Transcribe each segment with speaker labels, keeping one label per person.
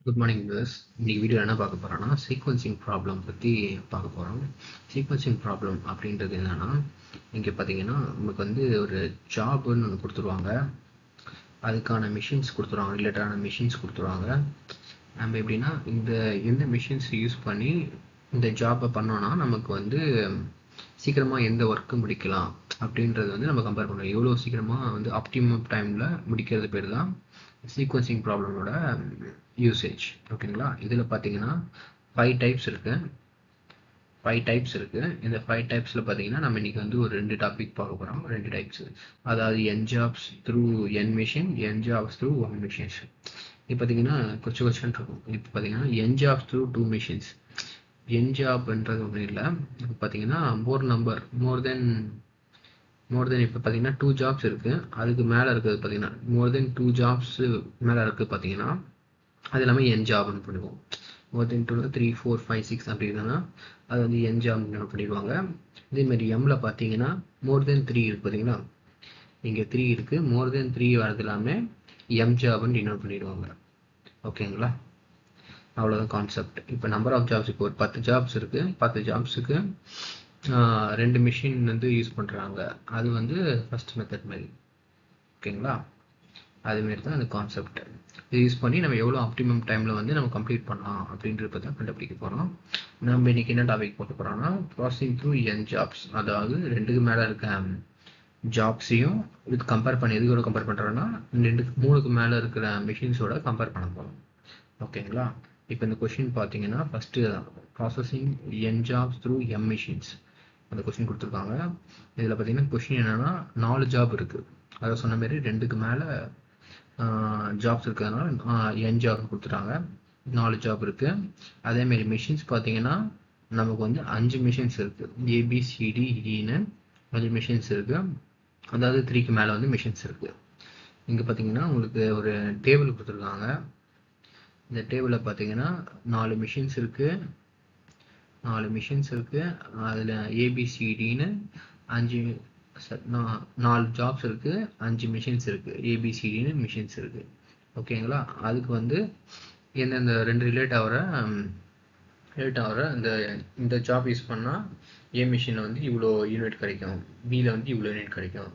Speaker 1: Good morning viewers. இன்னைக்கு video என்ன பார்க்க போகிறோன்னா சீக்வன்சிங் ப்ராப்ளம் பற்றி பார்க்க போகிறோம். சீக்வன்சிங் ப்ராப்ளம் அப்படின்றது என்னென்னா, இங்கே பார்த்தீங்கன்னா நமக்கு வந்து ஒரு ஜாப்னு ஒன்று கொடுத்துருவாங்க. அதுக்கான மிஷின்ஸ் கொடுத்துருவாங்க, ரிலேட்டடான மிஷின்ஸ் கொடுத்துருவாங்க. நம்ம எப்படின்னா எந்த மிஷின்ஸ் யூஸ் பண்ணி இந்த ஜாப்பை பண்ணோன்னா நமக்கு வந்து சீக்கிரமாக எந்த ஒர்க்கு முடிக்கலாம் அப்படின்றது வந்து நம்ம கம்பேர் பண்ணுறோம். எவ்வளோ சீக்கிரமாக வந்து ஆப்டிமம் டைமில் முடிக்கிறது பேர் தான் சீக்வன்சிங் ப்ராப்ளமோட யூசேஜ். ஓகேங்களா? இதில் பார்த்தீங்கன்னா 5 டைப்ஸ் இருக்குது. இந்த 5 டைப்ஸில் பார்த்தீங்கன்னா நம்ம இன்றைக்கி வந்து ஒரு 2 டாபிக் பார்க்க போகிறோம். 2 டைப்ஸ், அதாவது n jobs through n machine, n jobs through 1 machines. இப்போ பார்த்தீங்கன்னா கொஸ்டின் இருக்கும். இப்போ பார்த்தீங்கன்னா n jobs through 2 machines. n ஜாப்ன்றது ஒன்றும் இல்லை. இப்போ பார்த்தீங்கன்னா மோர் தென் இப்போ பார்த்தீங்கன்னா 2 ஜாப்ஸ் இருக்குது. அதுக்கு மேலே இருக்கிறது பார்த்தீங்கன்னா மோர் தென் 2 ஜாப்ஸ் மேலே இருக்குது. பார்த்தீங்கன்னா அது எல்லாமே n ஜாப்னு பண்ணுவோம். மோர் தென் 2 3 4 5 6 அப்படி இருந்தாங்கன்னா அது வந்து n ஜாப்னு பண்ணிடுவாங்க. இதேமாதிரி எம்மில் பார்த்தீங்கன்னா மோர் தென் 3 இருக்குது. பார்த்தீங்கன்னா இங்கே 3 இருக்குது. மோர் தென் 3 வரது எல்லாமே m ஜாப்னு டினோட் பண்ணிடுவாங்க. ஓகேங்களா? அவ்வளோதான் கான்செப்ட். இப்போ நம்பர் ஆஃப் ஜாப்ஸ், இப்போ ஒரு 10 ஜாப்ஸ் இருக்குது. 10 ஜாப்ஸுக்கு 2 மிஷின் வந்து யூஸ் பண்ணுறாங்க. அது வந்து ஃபஸ்ட் மெத்தட் மாதிரி. ஓகேங்களா? அதுமாரி தான் அந்த கான்செப்ட். இது யூஸ் பண்ணி நம்ம எவ்வளோ ஆப்டிமம் டைமில் வந்து நம்ம கம்ப்ளீட் பண்ணலாம் அப்படின்றத தான் கண்டுபிடிக்க போகிறோம். நம்ம இன்றைக்கி என்ன டாபிக் போட்டு போகிறோம்னா ப்ராசஸிங் த்ரூ n ஜாப்ஸ், அதாவது 2க்கு மேலே இருக்க ஜாப்ஸையும் இது கம்பேர் பண்ணி எதுக்கோட கம்பேர் பண்ணுறோன்னா 3க்கு மேலே இருக்கிற மிஷின்ஸோட கம்பேர் பண்ண போகிறோம். ஓகேங்களா? இப்போ இந்த கொஷின் பார்த்தீங்கன்னா first processing n jobs through m machines அந்த கொஷின் கொடுத்துருக்காங்க. இதில் பார்த்தீங்கன்னா கொஷின் என்னென்னா 4 ஜாப் இருக்குது. அதை சொன்ன மாரி 2க்கு மேலே ஜாப்ஸ் இருக்கிறதுனால n ஜாப் கொடுத்துட்டாங்க. 4 ஜாப் இருக்குது. அதேமாரி மிஷின்ஸ் பார்த்தீங்கன்னா நமக்கு வந்து 5 மிஷின்ஸ் இருக்குது. ABCDEன்னு 5 மிஷின்ஸ் இருக்குது. அதாவது 3க்கு மேலே வந்து மிஷின்ஸ் இருக்குது. இங்கே பார்த்தீங்கன்னா உங்களுக்கு ஒரு டேபிள் கொடுத்துருக்காங்க. இந்த டேபிளில் பார்த்தீங்கன்னா 4 மிஷின்ஸ் இருக்குது. அதில் ABCDன்னு 4 ஜாப்ஸ் இருக்குது, 5 மிஷின்ஸ் இருக்குது. ABCDன்னு மிஷின்ஸ் இருக்குது. ஓகேங்களா? அதுக்கு வந்து எந்தெந்த 2 ரிலேட் ஆகிற இந்த ஜாப் யூஸ் பண்ணால் A மிஷினில் வந்து இவ்வளோ யூனிட் கிடைக்கும், பியில் வந்து இவ்வளோ யூனிட் கிடைக்கும்,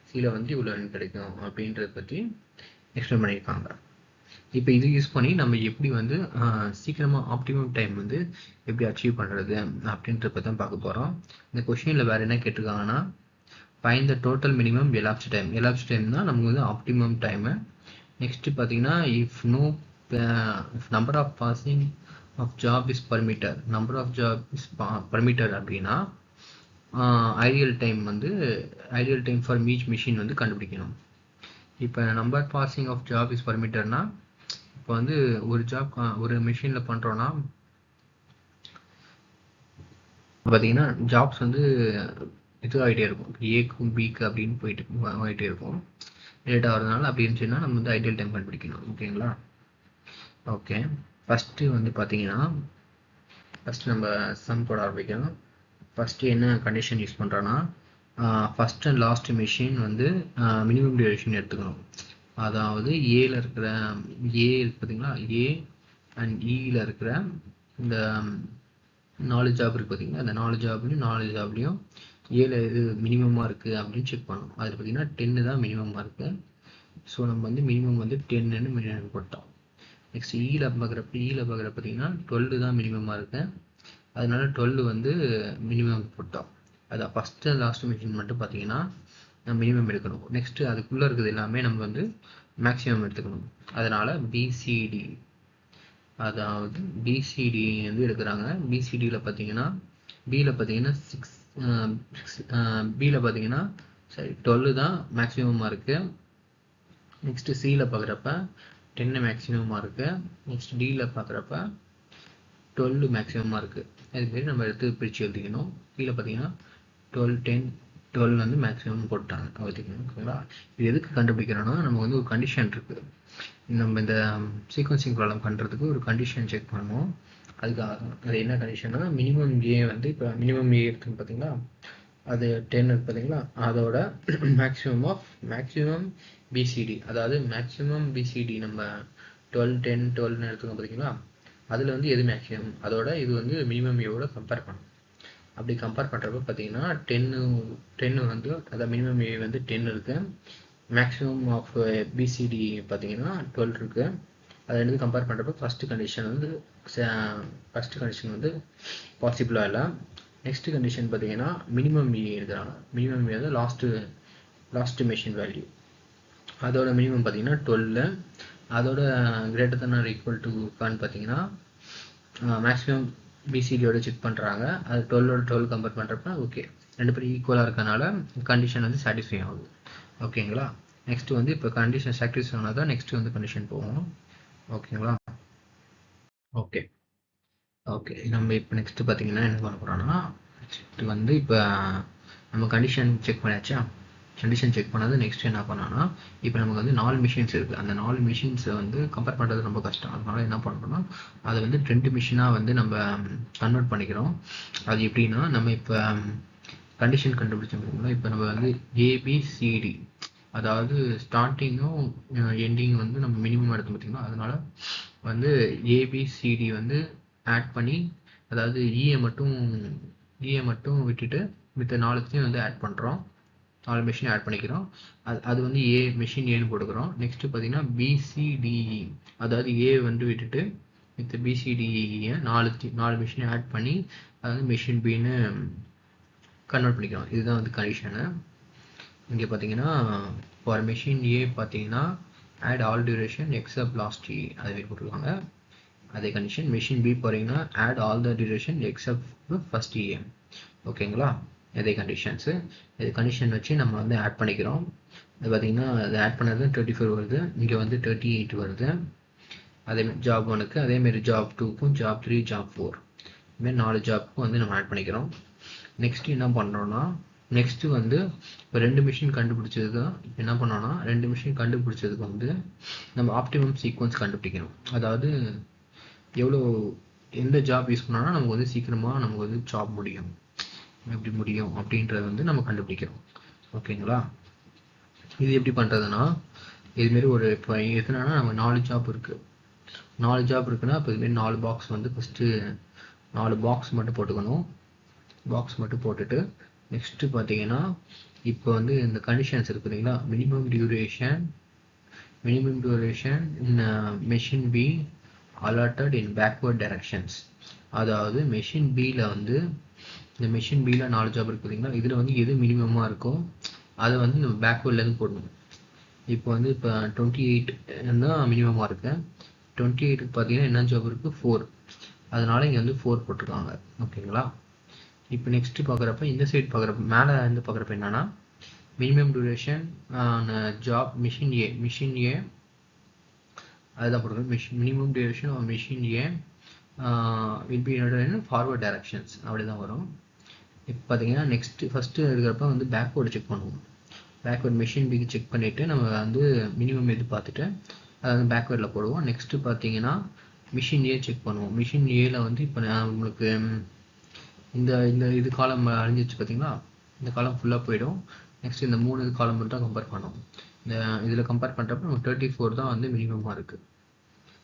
Speaker 1: சியில் வந்து இவ்வளோ யூனிட் கிடைக்கும் அப்படின்றத பற்றி எக்ஸ்பிளைன் பண்ணியிருக்காங்க. இப்போ இது யூஸ் பண்ணி நம்ம எப்படி வந்து சீக்கிரமாக ஆப்டிமம் டைம் வந்து எப்படி அச்சீவ் பண்ணுறது அப்படின்றத தான் பார்க்க போகிறோம். இந்த கொஷினில் வேறு என்ன கேட்டிருக்காங்கன்னா, find the total minimum elapsed time. Elapsed time தான் நமக்கு வந்து ஆப்டிமம் டைமு. நெக்ஸ்ட்டு பார்த்தீங்கன்னா if number of passing of job is permitted. Number of job is permitted அப்படின்னா ideal time for each machine வந்து கண்டுபிடிக்கணும். இப்போ number passing of job is பர்மிட்டர்னா இப்போ வந்து ஒரு ஜாப் ஒரு மிஷினில் பண்ணுறோன்னா பார்த்தீங்கன்னா ஜாப்ஸ் வந்து இது ஆகிட்டே இருக்கும், ஏக்கும் பிக்கு அப்படின்னு போயிட்டே இருக்கும். லேட் ஆகிறதுனால அப்படி இருந்துச்சுன்னா நம்ம வந்து ஐடியல் டைம் கண்டுபிடிக்கணும். ஓகேங்களா? ஓகே, ஃபஸ்ட்டு வந்து பார்த்தீங்கன்னா நம்ம சம் போட ஆரம்பிக்கணும். ஃபஸ்ட்டு என்ன கண்டிஷன் யூஸ் பண்ணுறோன்னா ஃபஸ்ட் அண்ட் லாஸ்ட் மிஷின் வந்து மினிமம் டியூரேஷன் எடுத்துக்கணும். அதாவது ஏல இருக்கிற பார்த்தீங்களா, ஏ அண்ட் இயில் இருக்கிற இந்த 4 ஜாப் இருக்குது பார்த்தீங்கன்னா, அந்த 4 ஜாப்லையும் ஏல இது மினிமமாக இருக்குது அப்படின்னு செக் பண்ணணும். அதில் பார்த்தீங்கன்னா 10 தான் மினிமமாக இருக்குது. ஸோ நம்ம வந்து மினிமம் வந்து 10ன்னு மினிமம் போட்டோம். நெக்ஸ்ட் ஈல பார்க்குறப்ப பார்த்தீங்கன்னா 12 தான் மினிமமாக இருக்குது. அதனால 12 வந்து மினிமம் போட்டோம். அதான் ஃபஸ்ட்டு லாஸ்ட் மிஷின் மட்டும் பார்த்தீங்கன்னா மினிமம் எடுக்கணும். நெக்ஸ்ட்டு அதுக்குள்ளே இருக்கிறது எல்லாமே நம்ம வந்து மேக்ஸிமம் எடுத்துக்கணும். அதனால் பிசிடி, அதாவது பிசிடி வந்து எடுக்கிறாங்க. பிசிடியில் பார்த்தீங்கன்னா பியில் பார்த்தீங்கன்னா 12 தான் மேக்ஸிமமாக இருக்குது. நெக்ஸ்ட்டு சியில் பார்க்குறப்ப 10 மேக்ஸிமமாக இருக்குது. நெக்ஸ்ட் டியில் பார்க்குறப்ப 12 மேக்ஸிமமாக இருக்குது. அதுமாரி நம்ம எடுத்து பிரித்து எழுதிக்கணும். கீழே பார்த்தீங்கன்னா 12 வந்து மேக்ஸிமம் போட்டாங்க எழுதிக்கணும். ஓகேங்களா? இது எதுக்கு கண்டுபிடிக்கிறோன்னா நம்ம வந்து ஒரு கண்டிஷன் இருக்குது. நம்ம இந்த சீக்வன்சிங் ப்ராப்ளம் பண்ணுறதுக்கு ஒரு கண்டிஷன் செக் பண்ணணும். அதுக்காக அது என்ன கண்டிஷன்னா, மினிமம் ஏ வந்து இப்போ மினிமம் ஏ இருக்குன்னு பார்த்தீங்களா, அது 10 இருக்கு பார்த்தீங்களா, அதோட மேக்ஸிமம் பிசிடி, அதாவது மேக்ஸிமம் பிசிடி நம்ம 12 10 12ன்னு எடுத்துக்கோங்க பார்த்தீங்களா, அதில் வந்து எது மேக்ஸிமம், அதோட இது வந்து மினிமம் ஏவோட கம்பேர் பண்ணணும். அப்படி கம்பேர் பண்ணுறப்ப பார்த்தீங்கன்னா 10 வந்து அதாவது மினிமம் ஏ வந்து 10 இருக்கு, மேக்ஸிமம் ஆஃப் பிசிடி பார்த்தீங்கன்னா 12 இருக்கு. அதை எடுத்து கம்பேர் பண்ணுறப்ப ஃபஸ்ட்டு கண்டிஷன் வந்து பாசிபிளாக இல்லை. நெக்ஸ்ட் கண்டிஷன் பார்த்தீங்கன்னா மினிமம் ஏ எழுதுறாங்க. மினிமம் ஏ வந்து லாஸ்ட் மெஷின் வேல்யூ, அதோட மினிமம் பார்த்தீங்கன்னா 12, அதோட greater than or equal to கான்னு பார்த்தீங்கன்னா மேக்ஸிமம் பிசிடியோட செக் பண்ணுறாங்க. அது 12ஓட 12 கம்பேர் பண்ணுறப்ப ஓகே, ரெண்டு பேரும் ஈக்குவலாக இருக்கனால கண்டிஷன் வந்து சாட்டிஸ்ஃபை ஆகுது. ஓகேங்களா. நெக்ஸ்ட் வந்து இப்போ கண்டிஷன் சாட்டிஸ்ஃபை ஆனால் தான் நெக்ஸ்ட் வந்து கண்டிஷன் போகும். ஓகேங்களா. ஓகே ஓகே நம்ம இப்போ நெக்ஸ்ட் பார்த்தீங்கன்னா என்ன பண்ண போகிறோம்னா, நெக்ஸ்ட் வந்து இப்போ நம்ம கண்டிஷன் செக் பண்ணியாச்சா, கண்டிஷன் செக் பண்ணது நெக்ஸ்ட் என்ன பண்ணோன்னா, இப்போ நமக்கு வந்து 4 மிஷின்ஸ் இருக்குது. அந்த 4 மிஷின்ஸை வந்து கம்பேர் பண்ணுறது ரொம்ப கஷ்டம். அதனால என்ன பண்ணுறோம்னா, அதை வந்து 2 மிஷினாக வந்து நம்ம கன்வெர்ட் பண்ணிக்கிறோம். அது எப்படின்னா, நம்ம இப்போ கண்டிஷன் கண்டுபிடிச்சோம்னா, இப்போ நம்ம வந்து ஏபிசிடி, அதாவது ஸ்டார்டிங்கும் எண்டிங் வந்து நம்ம மினிமம் எடுத்து பார்த்தீங்கன்னா, அதனால வந்து ஏபிசிடி வந்து ஆட் பண்ணி, அதாவது இஏ மட்டும் விட்டுட்டு மித்த 4த்தையும் வந்து ஆட் பண்ணுறோம். 4 மிஷின் ஆட் பண்ணிக்கிறோம். அது வந்து ஏ மிஷின் ஏன்னு போட்டுக்கிறோம். நெக்ஸ்ட் பார்த்தீங்கன்னா பிசிடிஇ, அதாவது ஏ வந்து விட்டுட்டு மித்த பிசிடிஇ 4 மிஷினை ஆட் பண்ணி அதாவது மிஷின் பின்னு கன்வெர்ட் பண்ணிக்கிறோம். இதுதான் வந்து கண்டிஷனு. இங்கே பார்த்தீங்கன்னா ஃபார் மிஷின் ஏ பார்த்தீங்கன்னா add all duration except last E, அதை போட்டுருக்காங்க. அதே கண்டிஷன் மிஷின் பி போகிறீங்கன்னா add all the duration except first item. ஓகேங்களா. இதே கண்டிஷன்ஸு, இது கண்டிஷன் வச்சு நம்ம வந்து ஆட் பண்ணிக்கிறோம். அது பார்த்தீங்கன்னா அது ஆட் பண்ணது 34 வருது, இங்கே வந்து 38 வருது. அதேமாதிரி ஜாப் 1க்கு, அதேமாரி ஜாப் 2க்கும், ஜாப் 3, ஜாப் 4, இதுமாரி 4 ஜாப்புக்கும் வந்து நம்ம ஆட் பண்ணிக்கிறோம். நெக்ஸ்ட் என்ன பண்ணுறோன்னா, நெக்ஸ்ட் வந்து இப்போ 2 மிஷின் கண்டுபிடிச்சது தான் என்ன பண்ணோன்னா, 2 மிஷின் கண்டுபிடிச்சதுக்கு வந்து நம்ம ஆப்டிமம் சீக்வன்ஸ் கண்டுபிடிக்கணும். அதாவது எந்த ஜாப் யூஸ் பண்ணோன்னா நமக்கு வந்து சீக்கிரமாக நமக்கு வந்து ஜாப் முடியும், எப்படி முடியும் அப்படின்றத வந்து நம்ம கண்டுபிடிக்கிறோம். ஓகேங்களா. இது எப்படி பண்ணுறதுன்னா, இதுமாரி ஒரு இப்போ எதுனா நம்ம 4 ஜாப் இருக்குது, 4 ஜாப் இருக்குன்னா இப்போ இதுமாரி 4 பாக்ஸ் வந்து ஃபஸ்ட்டு 4 பாக்ஸ் மட்டும் போட்டுக்கணும். பாக்ஸ் மட்டும் போட்டுட்டு நெக்ஸ்ட்டு பார்த்தீங்கன்னா இப்போ வந்து இந்த கண்டிஷன்ஸ் இருக்கு இல்லைங்களா, minimum duration in machine B allotted in backward directions. அதாவது மெஷின் பியில் வந்து இந்த மெஷின் பியில் 4 ஜாப் இருக்கு பார்த்தீங்களா, இதில் வந்து எது மினிமமாக இருக்கோ அதை வந்து நம்ம பேக்வேர்ட்லேருந்து போடணும். இப்போ வந்து இப்போ 28 தான் மினிமமாக இருக்கு. 28க்கு பார்த்தீங்கன்னா என்ன ஜாப் இருக்குது, 4, அதனால இங்கே வந்து 4 போட்டிருக்காங்க. ஓகேங்களா. இப்போ நெக்ஸ்ட்டு பார்க்குறப்ப இந்த சைடு பார்க்குறப்ப மேலே இருந்து பார்க்குறப்ப என்னன்னா, minimum duration job machine A அதுதான் போட்டுருக்கோம். Minimum duration of machine A will B in forward directions, அப்படி தான் வரும். இப்போ பார்த்தீங்கன்னா ஃபஸ்ட்டு இருக்கிறப்ப வந்து பேக்வேர்டு செக் பண்ணுவோம். பேக்வேர்ட் மிஷின் பிக்கு செக் பண்ணிவிட்டு நம்ம வந்து மினிமம் இது பார்த்துட்டு அதை வந்து பேக்வேர்டில் போடுவோம். நெக்ஸ்ட்டு பார்த்தீங்கன்னா மிஷின் ஏ செக் பண்ணுவோம். மிஷின் ஏல வந்து இப்போ உங்களுக்கு இந்த இது காலம் அழிஞ்சிச்சு பார்த்தீங்களா, இந்த காலம் ஃபுல்லாக போயிடும். நெக்ஸ்ட் இந்த 3 காலம் மட்டும் தான் கம்பேர் பண்ணுவோம். இந்த இதில் கம்பேர் பண்ணுறப்ப நமக்கு 34 தான் வந்து மினிமமாக இருக்குது.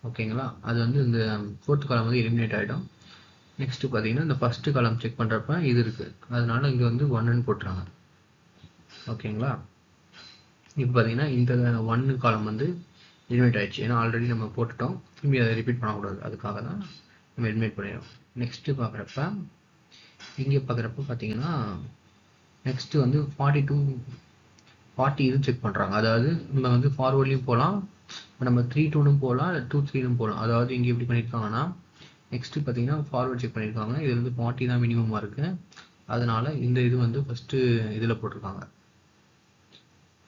Speaker 1: ஓகேங்களா. அது வந்து இந்த 4th காலம் வந்து எலிமினேட் ஆகிடும். நெக்ஸ்ட்டு பார்த்தீங்கன்னா இந்த ஃபஸ்ட்டு காலம் செக் பண்ணுறப்ப இது இருக்குது, அதனால இங்கே வந்து 1ன்னு போட்டுறாங்க. ஓகேங்களா. இப்போ பார்த்தீங்கன்னா இந்த 1 காலம் வந்து எலிமினேட் ஆகிடுச்சு, ஏன்னா ஆல்ரெடி நம்ம போட்டுட்டோம், திரும்பி அதை ரிப்பீட் பண்ணக்கூடாது, அதுக்காக தான் நம்ம எலிமினேட் பண்ணிடுறோம். நெக்ஸ்ட்டு பார்க்குறப்ப இங்கே பார்க்குறப்ப பார்த்தீங்கன்னா நெக்ஸ்ட்டு வந்து 40 இது செக் பண்ணுறாங்க. அதாவது நம்ம வந்து ஃபார்வர்ட்லேயும் போகலாம், நம்ம 3-2னும் போகலாம், 2-3னும் போகலாம். அதாவது இங்கே எப்படி பண்ணியிருக்காங்கன்னா, நெக்ஸ்ட்டு பார்த்தீங்கன்னா ஃபார்வர்ட் செக் பண்ணியிருக்காங்க. இது வந்து 40 தான் மினிமமாக இருக்குது, அதனால இந்த இது வந்து ஃபஸ்ட்டு இதில் போட்டிருக்காங்க,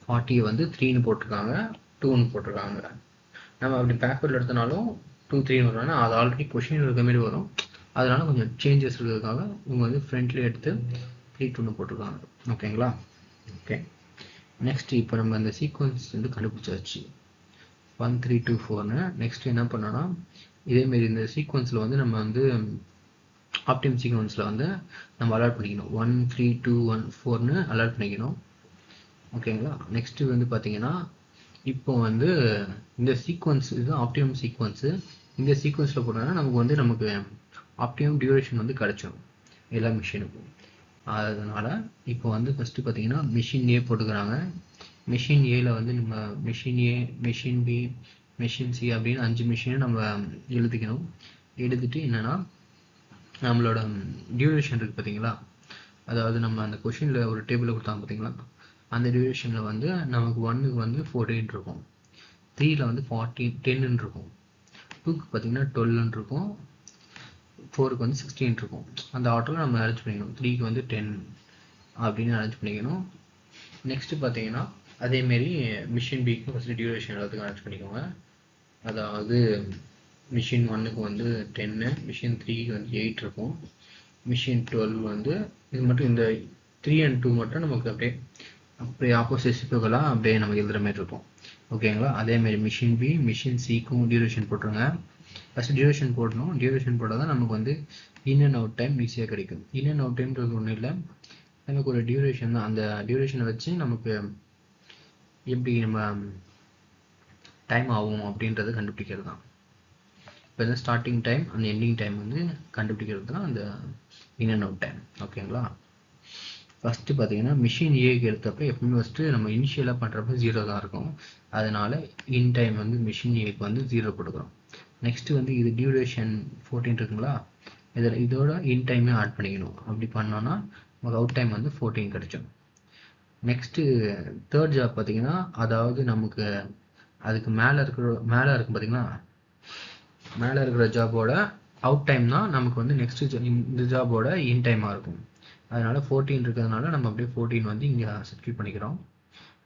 Speaker 1: 40 வந்து 3ன்னு போட்டிருக்காங்க, 2ன்னு போட்டிருக்காங்க. நம்ம அப்படி பேக்வர்டில் எடுத்தனாலும் 2-3ன்னு வரும், அது ஆல்ரெடி கொஷின் இருக்க மாதிரி வரும், அதனால கொஞ்சம் சேஞ்சஸ் இருக்கிறதுக்காக இவங்க வந்து ஃப்ரண்ட்லேயே எடுத்து 3-2ன்னு போட்டிருக்காங்க. ஓகேங்களா. ஓகே. நெக்ஸ்ட் இப்போ நம்ம அந்த சீக்வன்ஸ் வந்து கண்டுபிடிச்சாச்சு 1 3 2 4ன்னு. நெக்ஸ்ட் என்ன பண்ணோன்னா, இதேமாரி இந்த சீக்வன்ஸில் வந்து நம்ம வந்து ஆப்டிமம் சீக்வன்ஸில் வந்து நம்ம அலாட் பண்ணிக்கணும். 1 3 2 1 4ன்னு அலாட் பண்ணிக்கணும். ஓகேங்களா. நெக்ஸ்ட்டு வந்து பார்த்தீங்கன்னா இப்போ வந்து இந்த சீக்வன்ஸ் இது ஆப்டிமம் சீக்வன்ஸு. இந்த சீக்வன்ஸில் போட்டோம்னா நமக்கு ஆப்டிமம் டியூரேஷன் வந்து கிடச்சிடும் எல்லா மிஷினுக்கும். அதனால் இப்போ வந்து ஃபஸ்ட்டு பார்த்தீங்கன்னா மிஷின் ஏ போட்டுக்கிறாங்க. மிஷின் ஏல வந்து நம்ம மிஷின் ஏ, மிஷின் பி, மிஷின் சி அப்படின்னு 5 மிஷினை நம்ம எழுதிக்கணும். எழுதிட்டு என்னென்னா நம்மளோட டியூரேஷன் இருக்குது பார்த்தீங்களா, அதாவது நம்ம அந்த கொஷினில் ஒரு டேபிளில் கொடுத்தாங்க பார்த்தீங்களா, அந்த டியூரேஷனில் வந்து நமக்கு 1க்கு வந்து 14 இருக்கும், 3ல் வந்து 10 இருக்கும், 2க்கு பார்த்தீங்கன்னா 12 இருக்கும், 4க்கு வந்து 16 இருக்கும். அந்த ஆர்டரில் நம்ம அரேஞ்ச் பண்ணிக்கணும். 3க்கு வந்து 10 அப்படின்னு அரேஞ்ச் பண்ணிக்கணும். நெக்ஸ்ட்டு பார்த்தீங்கன்னா அதேமாரி மிஷின் பிக்கு ஃபஸ்ட்டு டியூரேஷன் எல்லாத்துக்கும் அரேஞ்ச் பண்ணிக்கோங்க. அதாவது மிஷின் 1க்கு வந்து 10, மிஷின் 3க்கு வந்து 8 இருக்கும், மிஷின் 12 வந்து இது மட்டும் இந்த 3 and 2 மட்டும் நமக்கு அப்படியே ஆப்போசிட் ரெசிப்ரோக்கலாக அப்படியே நமக்கு எழுதுகிற மாதிரி இருக்கும். ஓகேங்களா. அதேமாரி மிஷின் பி, மிஷின் சிக்கும் டியூரேஷன் போட்டுருங்க. ஃபஸ்ட்டு டியூரேஷன் போடணும். டியூரேஷன் போட்டால் தான் நமக்கு வந்து இன் அண்ட் அவுட் டைம் ஈஸியாக கிடைக்கும். இன் அண்ட் அவுட் டைம்ன்றது ஒன்றும் இல்லை, நமக்கு ஒரு டியூரேஷன் தான். அந்த டியூரேஷனை வச்சு நமக்கு எப்படி நம்ம டைம் ஆகும் அப்படின்றத கண்டுபிடிக்கிறது தான். இப்போ இந்த ஸ்டார்டிங் டைம் அந்த எண்டிங் டைம் வந்து கண்டுபிடிக்கிறது தான் அந்த இன் அண்ட் அவுட் டைம். ஓகேங்களா. ஃபஸ்ட்டு பார்த்தீங்கன்னா மிஷின் ஏக்கு எடுத்தப்போ எப்பவுமே ஃபஸ்ட்டு நம்ம இனிஷியலாக பண்ணுறப்ப 0 தான் இருக்கும். அதனால் இன் டைம் வந்து மிஷின் ஏக்கு வந்து 0 கொடுக்குறோம். நெக்ஸ்ட்டு வந்து இது டியூரேஷன் 14 இருக்குங்களா, இதோட இன் டைமே ஆட் பண்ணிக்கணும். அப்படி பண்ணோன்னா நமக்கு அவுட் டைம் வந்து 14 கிடைச்சிடும். நெக்ஸ்ட்டு தேர்ட் ஜாப் பார்த்தீங்கன்னா, அதாவது நமக்கு அதுக்கு மேலே இருக்கும் பார்த்தீங்களா, மேலே இருக்கிற ஜாபோட அவுட் டைம் தான் நமக்கு வந்து நெக்ஸ்ட்டு இந்த ஜாபோட இன் டைமாக இருக்கும். அதனால் 14 இருக்கிறதுனால நம்ம அப்படியே 14 வந்து இங்கே சப்ஸ்டிட்யூட் பண்ணிக்கிறோம்.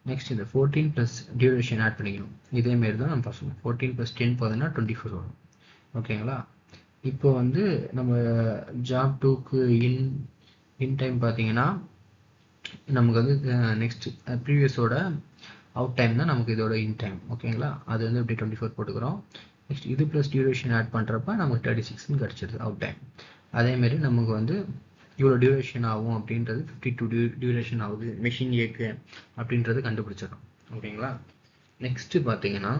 Speaker 1: நெக்ஸ்ட் இந்த 14 ப்ளஸ் டியூரேஷன் ஆட் பண்ணிக்கணும். இதேமாரி தான் நம்ம ஃபஸ்ட் 14 + 10 பார்த்தீங்கன்னா 24 வரும். ஓகேங்களா. இப்போ வந்து நம்ம ஜாப் 2க்கு இன் டைம் பார்த்தீங்கன்னா நமக்கு வந்து நெக்ஸ்ட் ப்ரீவியஸோட அவுட் டைம் தான் நமக்கு இதோட இன் டைம். ஓகேங்களா. அது வந்து அப்படியே 24 போட்டுக்கிறோம். நெக்ஸ்ட் இது ப்ளஸ் டியூரேஷன் ஆட் பண்ணுறப்ப நமக்கு 36 கிடச்சிடுது அவுட் டைம். அதேமாரி நமக்கு வந்து இவ்வளோ டியூரேஷன் ஆகும் அப்படின்றது 52 டியூரேஷன் ஆகுது மிஷின் ஏக்கு அப்படின்றது கண்டுபிடிச்சிடும். ஓகேங்களா. நெக்ஸ்ட்டு பார்த்தீங்கன்னா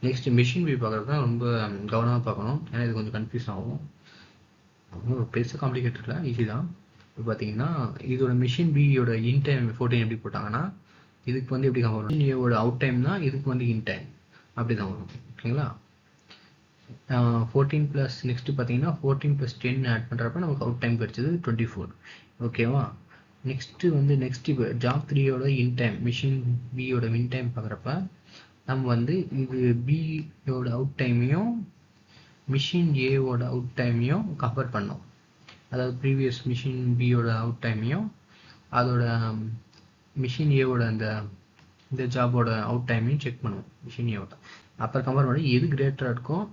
Speaker 1: நெக்ஸ்ட் மிஷின் பி பார்க்குறது தான் ரொம்ப கவனமாக பார்க்கணும். ஏன்னா இது கொஞ்சம் கன்ஃபியூஸ் ஆகும். பெருசாக காம்ப்ளிகேட்டட் இல்லை, ஈஸி தான். இப்போ பார்த்தீங்கன்னா இதோட மிஷின் பியோட இன் டைம் 14 எப்படி போட்டாங்கன்னா இதுக்கு வந்து எப்படி வரும், மிஷின் ஏவோட அவுட் டைம் தான் இதுக்கு வந்து இன் டைம் அப்படி தான் வரும். ஓகேங்களா. 14 ப்ளஸ் நெக்ஸ்ட்டு பார்த்தீங்கன்னா 14 + 10 ஆட் பண்ணுறப்ப நமக்கு அவுட் டைம் கிடச்சது 24. ஓகேவா. நெக்ஸ்ட்டு வந்து இப்போ ஜாப் 3யோட இன் டைம் மிஷின் பியோட இன் டைம் பார்க்குறப்ப நம்ம வந்து இது பியோட அவுட் டைமையும் மிஷின் ஏவோட அவுட் டைமையும் கம்பேர் பண்ணோம். அதாவது ப்ரீவியஸ் மிஷின் பியோட அவுட் டைமையும் அதோட மிஷின் ஏவோட இந்த ஜாபோட அவுட் டைமையும் செக் பண்ணுவோம் மிஷின் ஏவோட. அப்புறம் கம்பேர் பண்ணி எது கிரேட்டராக இருக்கும்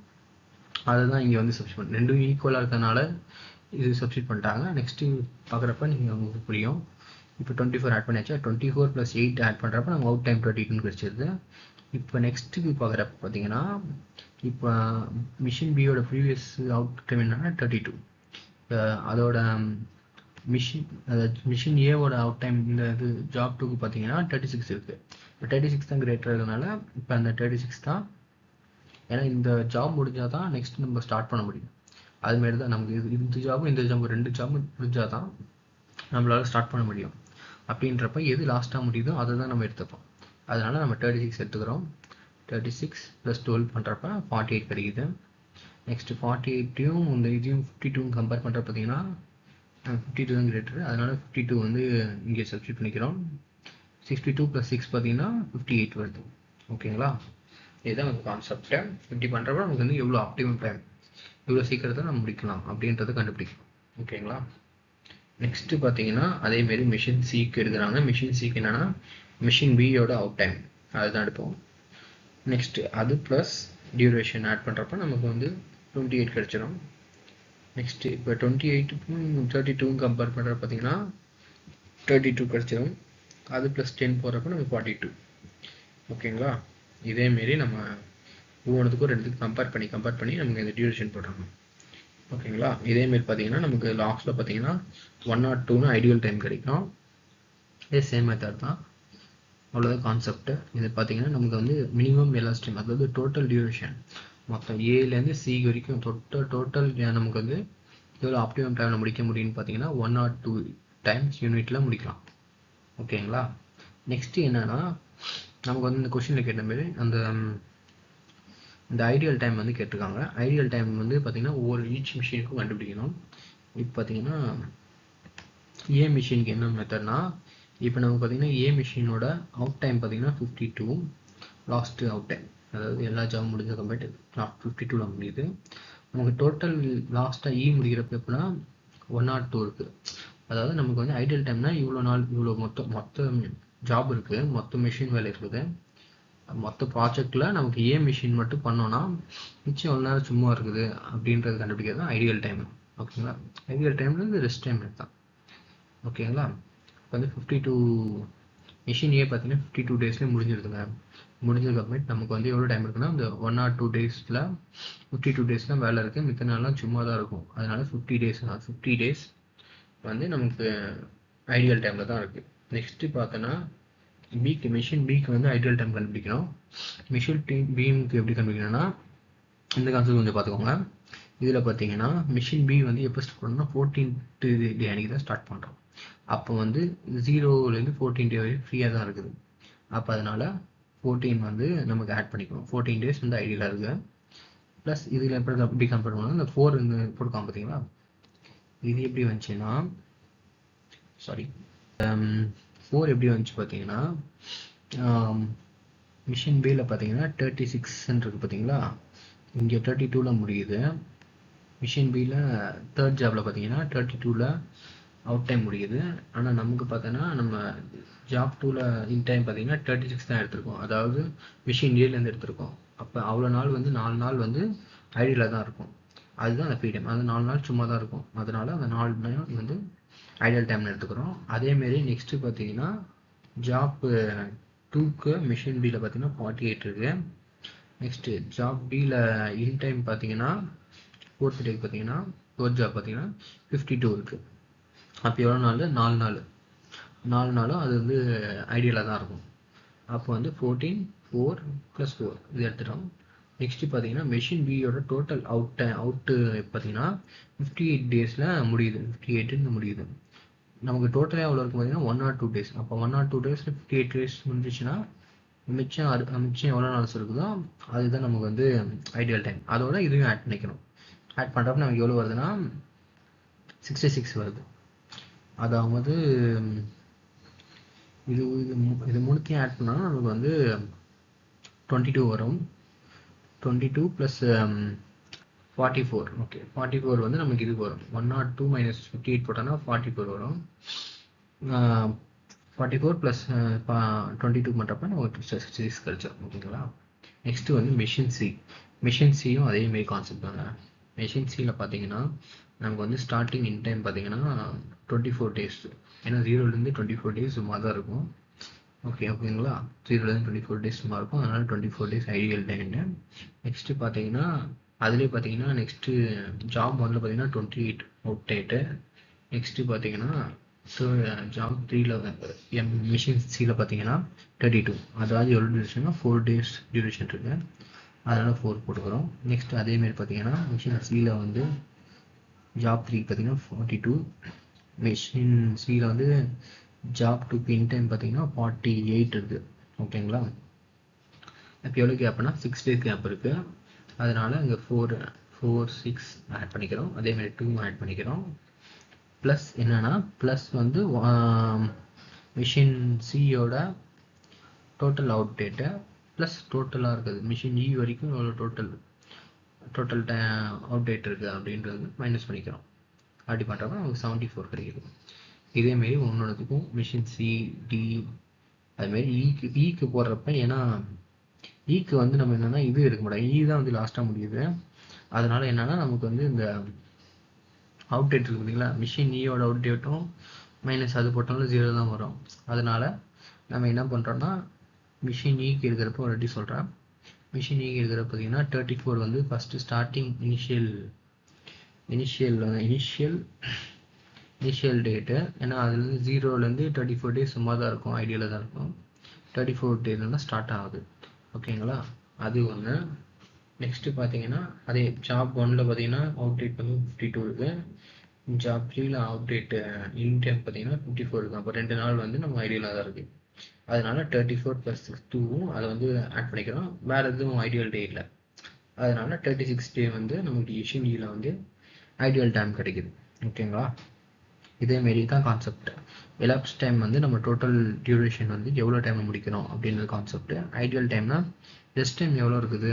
Speaker 1: அதுதான் இங்கே வந்து சப்ஸ்டிட் பண்ணி ரெண்டும் ஈக்குவலாக இருக்கிறதுனால இது சப்ஸ்டிட் பண்ணிட்டாங்க. நெக்ஸ்ட்டு பார்க்குறப்ப நீங்கள் உங்களுக்கு புரியும். இப்போ 24 ஆட் பண்ணியாச்சா, 24 + 8 ஆட் பண்ணுறப்ப நம்ம அவுட் டைம் 22 கிடச்சிருது. இப்போ நெக்ஸ்ட்டுக்கு பார்க்குறப்ப பார்த்தீங்கன்னா இப்போ மிஷின் பியோட ப்ரீவியஸ் அவுட் டைம் என்னன்னா 32. அதோட மிஷின் ஏவோட அவுட் டைம் இந்த இது ஜாப் 2க்கு பார்த்தீங்கன்னா 36 இருக்குது. இப்போ 36 தான் கிரேட்டராக இருக்கிறதுனால இப்போ அந்த 36 தான், ஏன்னா இந்த ஜாப் முடிஞ்சால் தான் நெக்ஸ்ட் நம்ம ஸ்டார்ட் பண்ண முடியும். அதுமாரி தான் நமக்கு இந்த ஜாபும் 2 ஜாபும் முடிஞ்சால் தான் நம்மளால் ஸ்டார்ட் பண்ண முடியும். அப்படின்றப்ப எது லாஸ்ட்டாக முடியுதோ அதை தான் நம்ம எடுத்துப்போம். அதனால் நம்ம 36 எடுத்துக்கிறோம். 36 + 12 பண்ணுறப்ப 48 கிடைக்குது. நெக்ஸ்ட்டு 48யும் இந்த இதையும் 52 கம்பேர் பண்ணுறப்ப பார்த்தீங்கன்னா 52 தான் கிரேட்டர். அதனால் 52 வந்து இங்கே சப்ஸ்டிட் பண்ணிக்கிறோம். 62 + 6 பார்த்தீங்கன்னா 58 வருது. ஓகேங்களா. இதுதான் நமக்கு கான்செப்ட். இப்படி பண்ணுறப்ப நமக்கு வந்து எவ்வளோ ஆப்டிமம் டைம் இவ்வளோ சீக்கிரத்தை நம்ம முடிக்கலாம் அப்படின்றத கண்டுபிடிக்கலாம். ஓகேங்களா. நெக்ஸ்ட்டு பார்த்தீங்கன்னா அதேமாரி மிஷின் சிக்கு எடுக்கிறாங்க. மிஷின் சிக்கு என்னென்னா மிஷின் பியோட அவுட் டைம் அதுதான் எடுப்போம். நெக்ஸ்ட்டு அது ப்ளஸ் டியூரேஷன் ஆட் பண்ணுறப்ப நமக்கு வந்து 28 கிடச்சிடும். நெக்ஸ்ட்டு இப்போ 28க்கும் 32க்கும் கம்பேர் பண்ணுறப்ப பார்த்தீங்கன்னா 32 கிடச்சிடும். அது ப்ளஸ் 10 போகிறப்ப நமக்கு 42. ஓகேங்களா. இதேமாரி நம்ம ஒவ்வொன்றுத்துக்கும் ரெண்டுத்துக்கும் கம்பேர் பண்ணி நமக்கு இந்த டியூரேஷன் போடுறோம். ஓகேங்களா. இதேமாரி பார்த்தீங்கன்னா நமக்கு லாஸ்ட்டில் பார்த்தீங்கன்னா 102ன்னு ஐடியல் டைம் கிடைக்கும். இதே சேம் மெத்தட் தான். அவ்வளோதான் கான்செப்ட். இது பார்த்தீங்கன்னா நமக்கு வந்து மினிமம் எலாஸ்ட் டைம், அதாவது டோட்டல் டியூரேஷன் மொத்தம் ஏலேருந்து சி வரைக்கும் டோட்டல் நமக்கு வந்து எவ்வளோ ஆப்டிமம் டைமில் முடிக்க முடியும்னு பார்த்தீங்கன்னா 1 or 2 டைம்ஸ் யூனிட்டில் முடிக்கலாம். ஓகேங்களா. நெக்ஸ்ட்டு என்னென்னா நமக்கு வந்து இந்த கொஷினில் கேட்ட மாதிரி இந்த ஐடியல் டைம் வந்து கேட்டிருக்காங்க. ஐடியல் டைம் வந்து பார்த்தீங்கன்னா ஒவ்வொரு ஈச் மிஷினுக்கும் கண்டுபிடிக்கணும். இப்போ பார்த்தீங்கன்னா ஏ மிஷினுக்கு என்ன மெத்தட்னா, இப்போ நமக்கு பார்த்தீங்கன்னா ஏ மிஷினோட அவுட் டைம் பார்த்தீங்கன்னா 52, லாஸ்ட்டு அவுட் டைம், அதாவது எல்லா ஜாபும் முடிஞ்ச கம்பேர்ட் 52ல் முடியுது. நமக்கு டோட்டல் லாஸ்ட்டாக இ முடிகிறப்ப எப்படின்னா 1 or 2 இருக்குது. அதாவது நமக்கு வந்து ஐடியல் டைம்னா இவ்வளோ நாள் இவ்வளோ மொத்த ஜாப் இருக்குது, மொத்த மிஷின் வேலை இருக்குது. மொத்த ப்ராஜெக்டில் நமக்கு ஏ மிஷின் மட்டும் பண்ணோன்னா மிச்சம் எவ்வளோ நேரம் சும்மா இருக்குது அப்படின்றது கண்டுபிடிக்கிறது தான் ஐடியல் டைம். ஓகேங்களா. ஐடியல் டைமில் இது ரெஸ்ட் டைம் தான். ஓகேங்களா. இப்போ வந்து 52 மிஷின் ஏ பார்த்தீங்கன்னா 52 டேஸ்லேயே முடிஞ்சிருதுங்க. முடிஞ்சதுக்கப்புறமேட்டு நமக்கு வந்து எவ்வளோ டைம் இருக்குன்னா இந்த 1 or 2 டேஸில் 52 டேஸ் தான் வேலை இருக்குது, மித்த நாள்லாம் சும்மா தான் இருக்கும். அதனால 50 டேஸ் தான். 50 டேஸ் வந்து நமக்கு ஐடியல் டைமில் தான் இருக்குது. நெக்ஸ்ட்டு பார்த்தோன்னா பிக்கு மிஷின் பிக்கு வந்து ஐடியல் டைம் கண்டுபிடிக்கணும். மிஷின் பிக்கு எப்படி கண்டுபிடிக்கணும்னா இந்த கான்செப்ட் கொஞ்சம் பார்த்துக்கோங்க. இதில் பார்த்தீங்கன்னா மிஷின் பி வந்து எப்போ ஸ்டார்ட் பண்ணோம்னா 14th டே அன்றைக்கி தான் ஸ்டார்ட் பண்ணுறோம். அப்போ வந்து 0லேருந்து 14 டே வரைக்கும் ஃப்ரீயாக தான் இருக்குது. அப்போ அதனால் 14 வந்து நமக்கு ஆட் பண்ணிக்கணும். 14 டேஸ் வந்து ஐடியலாக இருக்குது. ப்ளஸ் இதில் எப்படி கம்பேர் பண்ணணும், இந்த 4 வந்து போட்டுக்காம பார்த்தீங்களா, இது எப்படி வந்துச்சுன்னா சாரி 4 எப்படி வந்துச்சு பார்த்தீங்கன்னா மிஷின் பியில் பார்த்தீங்கன்னா 36 இருக்குது பார்த்தீங்களா, இங்கே 32ல் முடியுது. மிஷின் பியில் தேர்ட் ஜாபில் பார்த்தீங்கன்னா 32ல் அவுட் டைம் முடியுது. ஆனால் நமக்கு பார்த்தோன்னா நம்ம ஜாப் 2ல் இன் டைம் பார்த்தீங்கன்னா 36 தான் எடுத்திருக்கோம், அதாவது மிஷின் ஏலேருந்து எடுத்திருக்கோம். அப்போ அவ்வளோ நாள் வந்து 4 நாள் வந்து ஐடியலாக தான் இருக்கும். அதுதான் அந்த ஃப்ரீ டைம். அது 4 நாள் சும்மா தான் இருக்கும். அதனால் அந்த 4 நாள் வந்து ஐடியல் டைம்னு எடுத்துக்கிறோம். அதேமாரி நெக்ஸ்ட்டு பார்த்தீங்கன்னா ஜாப் 2க்கு மிஷின் பியில் பார்த்தீங்கன்னா 48 இருக்குது. நெக்ஸ்ட்டு ஜாப் பியில் இன் டைம் பார்த்தீங்கன்னா 4th டேக்கு பார்த்தீங்கன்னா ஃபோர்த் ஜாப் பார்த்தீங்கன்னா 52 இருக்குது. அப்போ எவ்வளோ நாள், 4 நாள். 4 நாளும் அது வந்து ஐடியலாக தான் இருக்கும். அப்போ வந்து 14 4 + 4 இது எடுத்துட்டோம். நெக்ஸ்ட்டு பார்த்தீங்கன்னா மிஷின் பியோட டோட்டல் அவுட்டு பார்த்தீங்கன்னா 58 டேஸில் முடியுது. 58 முடியுது. நமக்கு டோட்டலாக எவ்வளோ இருக்கும் பார்த்தீங்கன்னா 1 or 2 டேஸ். அப்போ 1 or 2 டேஸில் 58 டேஸ் முடிஞ்சிச்சுன்னா மிச்சம் எவ்வளோ நாள்ஸ் இருக்குதோ அதுதான் நமக்கு வந்து ஐடியல் டைம். அதோட இதையும் ஆட் பண்ணிக்கணும். ஆட் பண்ணுறப்ப நமக்கு எவ்வளோ வருதுன்னா 66 வருது. அதாவது இது மூணுத்தையும் ஆட் பண்ணால் நமக்கு வந்து 22 வரும். 22 + 44. ஓகே, 44 வந்து நமக்கு இது வரும். 1 or 2 - 58 போட்டோன்னா 44 வரும். 44 + 22 பண்ணுறப்ப நமக்கு 66 கிடைச்சிடும். ஓகேங்களா. நெக்ஸ்ட்டு வந்து மிஷின் சி. மிஷின் சியும் அதேமாரி கான்செப்ட் தாங்க. மிஷின் சியில் பார்த்தீங்கன்னா நமக்கு வந்து ஸ்டார்டிங் இன் டைம் பார்த்தீங்கன்னா 24 டேஸ். ஏன்னா 0லேருந்து 24 டேஸ் சும்மா தான் இருக்கும். ஓகேங்களா. 0லேருந்து 24 டேஸ் சும்மா இருக்கும். அதனால் 24 டேஸ் ஐடியல் டைம்னு. நெக்ஸ்ட்டு பார்த்தீங்கன்னா அதுலேயே பார்த்தீங்கன்னா நெக்ஸ்ட்டு ஜாப் 1ல் பார்த்தீங்கன்னா 28 அவுட் டேட்டு. நெக்ஸ்ட்டு பார்த்தீங்கன்னா ஜாப் 3ல் மிஷின் சியில் பார்த்தீங்கன்னா 32. அதாவது எவ்வளோ டியூரேஷன்னா 4 டேஸ் டியூரேஷன் இருக்குது. அதனால் 4 போட்டுக்கிறோம். நெக்ஸ்ட்டு அதேமாரி பார்த்தீங்கன்னா மிஷின் சியில் வந்து ஜாப் 3 பார்த்தீங்கன்னா 42. மிஷின் சியில் வந்து ஜாப் 2க்கு இன் டைம் பார்த்தீங்கன்னா 48 இருக்குது. ஓகேங்களா. இப்போ எவ்வளோ கேப்னா 6 டேஸ் கேப் இருக்குது. அதனால் இங்கே 4 6 ஆட் பண்ணிக்கிறோம். அதேமாதிரி 2 ஆட் பண்ணிக்கிறோம். ப்ளஸ் என்னென்னா ப்ளஸ் வந்து மிஷின் சியோட டோட்டல் அவுட் டேட்டை ப்ளஸ் டோட்டலாக இருக்குது மிஷின் இ வரைக்கும் எவ்வளோ டோட்டல் அவுட் டேட் இருக்குது அப்படின்றது மைனஸ் பண்ணிக்கிறோம். அப்படி பண்ணுறப்ப நமக்கு 74 கிடைக்குது. இதேமாரி ஒன்றொன்றுத்துக்கும் மிஷின் சி டி அதுமாரி ஈக்கு போடுறப்ப, ஏன்னா ஈக்கு வந்து நம்ம என்னென்னா இது இருக்க மாட்டோம், ஈ தான் வந்து லாஸ்ட்டாக முடியுது. அதனால் என்னென்னா நமக்கு வந்து இந்த அவுட் டேட் இருக்குது பார்த்தீங்களா, மிஷின் ஈயோட அவுட் டேட்டும் மைனஸ் அது போட்டாலும் 0 தான் வரும். அதனால் நம்ம என்ன பண்ணுறோன்னா மிஷின் ஈக்கு இருக்கிறப்ப ஆல்ரெடி சொல்கிறேன். மிஷின் ஈக்கு இருக்கிறப்ப பார்த்தீங்கன்னா 34 வந்து ஃபஸ்ட்டு ஸ்டார்டிங் இனிஷியல் டேட்டு. ஏன்னா அதுலேருந்து 0லேருந்து 34 டேஸ் சும்மா தான் இருக்கும், ஐடியலாக தான் இருக்கும். 34 டேல ஸ்டார்ட் ஆகுது. ஓகேங்களா, அது ஒன்று. நெக்ஸ்ட்டு பார்த்தீங்கன்னா அதே ஜாப் 1ல் பார்த்தீங்கன்னா அவுட் டேட் வந்து 52 இருக்குது. ஜாப் 3ல் அவுட் டேட்டு இன் டைம் பார்த்தீங்கன்னா 54 இருக்குது. அப்போ 2 நாள் வந்து நம்ம ஐடியலாக தான் இருக்குது. அதனால 34 + 2வும் அதை வந்து ஆட் பண்ணிக்கிறோம். வேறு எதுவும் ஐடியல் டே இல்லை. அதனால 36 டே வந்து நமக்கு HNDயில் வந்து ஐடியல் டைம் கிடைக்குது. ஓகேங்களா, இதேமாரி தான் கான்செப்ட். எலாப்ஸ் டைம் வந்து நம்ம டோட்டல் டியூரேஷன் வந்து எவ்வளோ டைமில் முடிக்கணும் அப்படின்றது கான்செப்ட். ஐடியல் டைம்னா ரெஸ்ட் டைம் எவ்வளோ இருக்குது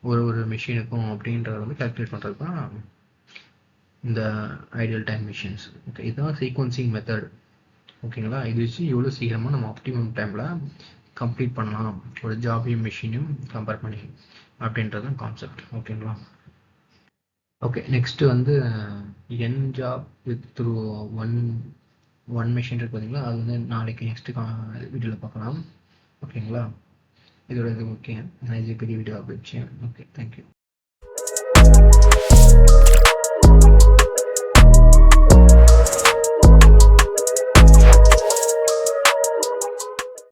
Speaker 1: ஒரு மிஷினுக்கும் அப்படின்றத வந்து கால்குலேட் பண்ணுறது தான் இந்த ஐடியல் டைம் மிஷின்ஸ். ஓகே, இதுதான் சீக்வன்சிங் மெத்தட். ஓகேங்களா, இது வச்சு எவ்வளோ சீக்கிரமாக நம்ம ஆப்டிமம் டைமில் கம்ப்ளீட் பண்ணலாம் ஒரு ஜாபையும் மிஷினையும் கம்பேர் பண்ணி அப்படின்றது தான் கான்செப்ட். ஓகேங்களா, ஓகே. நெக்ஸ்ட்டு வந்து N job with through one machine இருக்கு பார்த்தீங்களா, அது வந்து நாளைக்கு நெக்ஸ்ட்டு வீடியோவில் பார்க்கலாம். ஓகேங்களா, இதோட இது ஓகே. நான் இது பெரிய வீடியோ போயிடுச்சு. Okay, thank you.